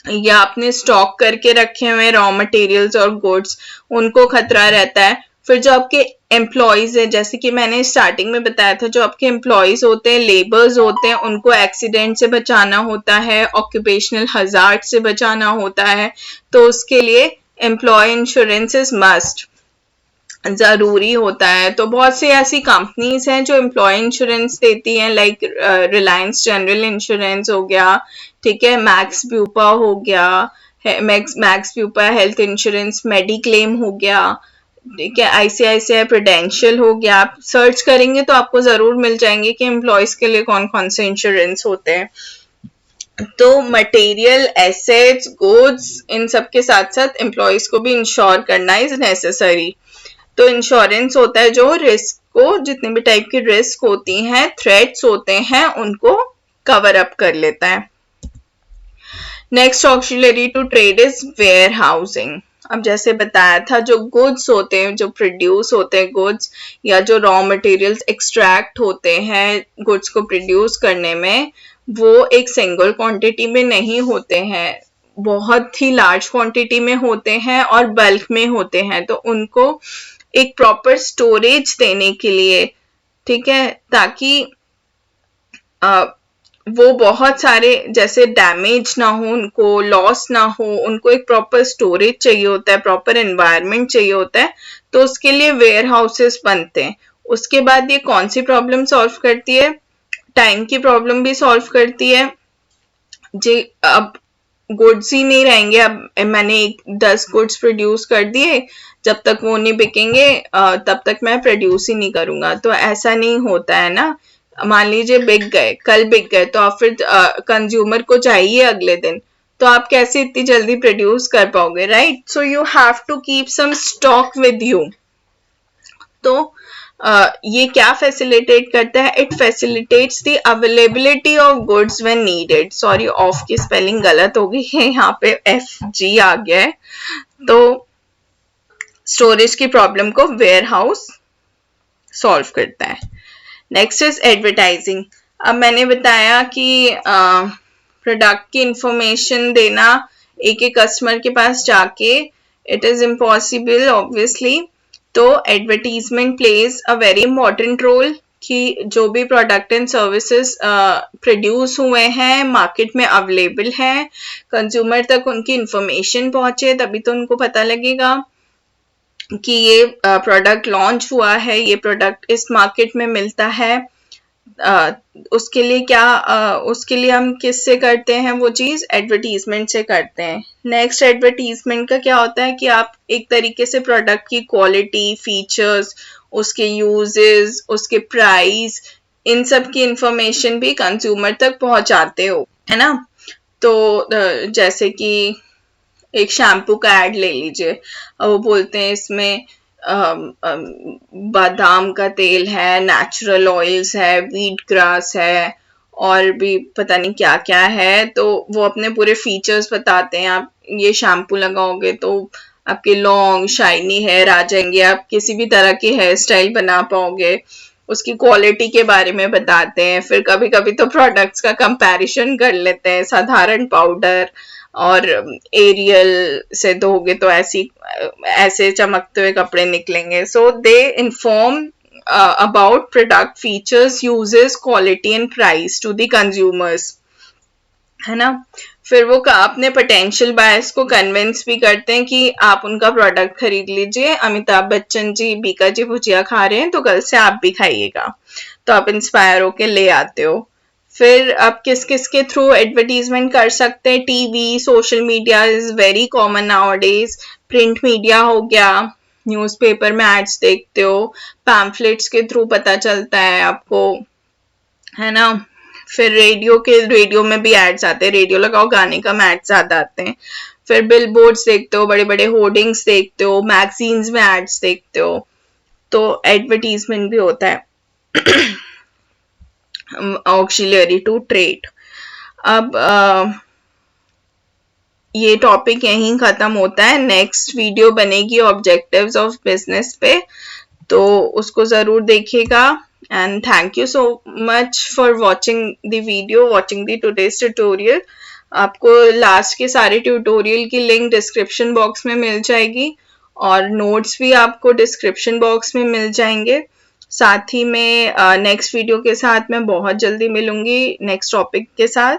या आपने स्टॉक करके रखे हुए रॉ मटेरियल्स और गुड्स, उनको खतरा रहता है। फिर जो आपके एम्प्लॉयज है, जैसे कि मैंने स्टार्टिंग में बताया था, जो आपके एम्प्लॉयज होते हैं, लेबर्स होते हैं, उनको एक्सीडेंट से बचाना होता है, ऑक्यूपेशनल हजार्ड से बचाना होता है, तो उसके लिए एम्प्लॉय इंश्योरेंस इज मस्ट, जरूरी होता है। तो बहुत सी ऐसी कंपनीज हैं जो एम्प्लॉय इंश्योरेंस देती हैं, लाइक रिलायंस जनरल इंश्योरेंस हो गया, ठीक है, मैक्स ब्यूपा हो गया, मैक्स ब्यूपा हेल्थ इंश्योरेंस, मेडिक्लेम हो गया, ठीक है, आईसीआईसीआई प्रूडेंशियल हो गया। आप सर्च करेंगे तो आपको जरूर मिल जाएंगे कि एम्प्लॉयज के लिए कौन कौन से इंश्योरेंस होते हैं। तो मटेरियल, एसेट्स, गुड्स, इन सब के साथ साथ एम्प्लॉयज को भी इंश्योर करना इज नेसेसरी। तो इंश्योरेंस होता है जो रिस्क को, जितने भी टाइप की रिस्क होती हैं, थ्रेट्स होते हैं, उनको कवर अप कर लेता है। Next auxiliary to trade is warehousing. अब जैसे बताया था, जो गुड्स होते हैं, जो प्रोड्यूस होते हैं गुड्स, या जो रॉ मटेरियल्स एक्सट्रैक्ट होते हैं गुड्स को प्रोड्यूस करने में, वो एक सिंगल क्वांटिटी में नहीं होते हैं, बहुत ही लार्ज क्वांटिटी में होते हैं और बल्क में होते हैं। तो उनको एक प्रॉपर स्टोरेज देने के लिए, ठीक है, ताकि वो बहुत सारे जैसे डैमेज ना हो, उनको लॉस ना हो, उनको एक प्रॉपर स्टोरेज चाहिए होता है, प्रॉपर एनवायरनमेंट चाहिए होता है। तो उसके लिए वेयर हाउसेस बनते हैं। उसके बाद ये कौन सी प्रॉब्लम सॉल्व करती है? टाइम की प्रॉब्लम भी सॉल्व करती है जी। अब गुड्स ही नहीं रहेंगे, अब मैंने 10 गुड्स प्रोड्यूस कर दिए, जब तक वो नहीं बिकेंगे तब तक मैं प्रोड्यूस ही नहीं करूंगा, तो ऐसा नहीं होता है ना। मान लीजिए बिक गए, कल बिक गए, तो आप फिर कंज्यूमर को चाहिए अगले दिन, तो आप कैसे इतनी जल्दी प्रोड्यूस कर पाओगे, right? So you have to keep some stock with you. तो ये क्या फैसिलिटेट करता है? It facilitates the availability of goods when needed. Sorry, of की स्पेलिंग गलत हो गई है, यहाँ पे एफ जी आ गया है। तो स्टोरेज की प्रॉब्लम को वेयर हाउस सॉल्व करता है। Next is advertising. अब मैंने बताया कि प्रोडक्ट की इंफॉर्मेशन देना एक एक कस्टमर के पास जाके, इट इज इम्पॉसिबल ऑब्वियसली। तो advertisement plays a very important role कि जो भी प्रोडक्ट एंड सर्विसेज प्रोड्यूस हुए हैं, मार्केट में अवेलेबल हैं, कंज्यूमर तक उनकी इंफॉर्मेशन पहुंचे, तभी तो उनको पता लगेगा कि ये प्रोडक्ट लॉन्च हुआ है, ये प्रोडक्ट इस मार्केट में मिलता है। उसके लिए क्या उसके लिए हम किससे करते हैं वो चीज? एडवर्टीजमेंट से करते हैं। नेक्स्ट, एडवर्टीजमेंट का क्या होता है कि आप एक तरीके से प्रोडक्ट की क्वालिटी, फीचर्स, उसके यूजेस, उसके प्राइस, इन सब की इंफॉर्मेशन भी कंज्यूमर तक पहुंचाते हो, है ना। तो जैसे कि एक शैम्पू का ऐड ले लीजिए, वो बोलते हैं इसमें बादाम का तेल है, नेचुरल ऑयल्स है, वीट ग्रास है, और भी पता नहीं क्या क्या है। तो वो अपने पूरे फीचर्स बताते हैं। आप ये शैम्पू लगाओगे तो आपके लॉन्ग शाइनी हेयर आ जाएंगे, आप किसी भी तरह की हेयर स्टाइल बना पाओगे। उसकी क्वालिटी के बारे में बताते हैं। फिर कभी कभी तो प्रोडक्ट्स का कंपैरिजन कर लेते हैं, साधारण पाउडर और एरियल से धोगे तो ऐसे चमकते हुए कपड़े निकलेंगे। So they inform about product features, uses, quality and price to the consumers, है ना। फिर वो अपने पोटेंशियल बायर्स को कन्विंस भी करते हैं कि आप उनका प्रोडक्ट खरीद लीजिए। अमिताभ बच्चन जी बीका जी भुजिया खा रहे हैं, तो कल से आप भी खाइएगा, तो आप इंस्पायर होके ले आते हो। फिर आप किस किस के थ्रू एडवर्टीजमेंट कर सकते हैं? TV, social media is very common nowadays. Print media हो गया, न्यूज़पेपर में एड्स देखते हो, पैम्फलेट्स के थ्रू पता चलता है आपको, है ना। फिर रेडियो में भी एड्स आते हैं, रेडियो लगाओ गाने का एड्स ज्यादा आते हैं। फिर बिल बोर्ड्स देखते हो, बड़े बड़े होर्डिंग्स देखते हो, मैगजीन्स में एड्स देखते हो, तो एडवर्टीजमेंट भी होता है ऑक्सिलरी टू ट्रेड। अब ये टॉपिक यहीं खत्म होता है। नेक्स्ट वीडियो बनेगी ऑब्जेक्टिव्स ऑफ बिजनेस पे, तो उसको जरूर देखिएगा। And thank you so much for watching the video, watching the today's tutorial. आपको लास्ट के सारे ट्यूटोरियल की लिंक डिस्क्रिप्शन बॉक्स में मिल जाएगी, और नोट्स भी आपको डिस्क्रिप्शन बॉक्स में मिल जाएंगे। साथ ही में नेक्स्ट वीडियो के साथ मैं बहुत जल्दी मिलूंगी नेक्स्ट टॉपिक के साथ।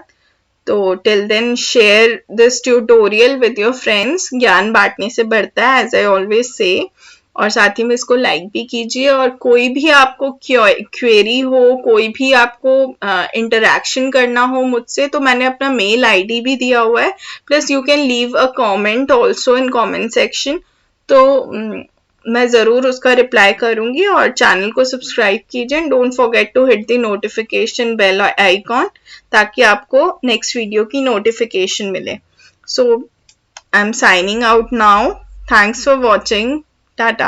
तो till then share this tutorial with your friends. ज्ञान बांटने से बढ़ता है, एज आई ऑलवेज से। और साथ ही में इसको लाइक भी कीजिए। और कोई भी आपको क्वेरी हो, कोई भी आपको इंटरेक्शन करना हो मुझसे, तो मैंने अपना मेल आईडी भी दिया हुआ है। Plus you can leave a comment also in comment section. तो मैं ज़रूर उसका रिप्लाई करूंगी। और चैनल को सब्सक्राइब कीजिए and don't forget to hit the notification bell icon, ताकि आपको नेक्स्ट वीडियो की नोटिफिकेशन मिले। So I am signing out now. Thanks for watching. Tata.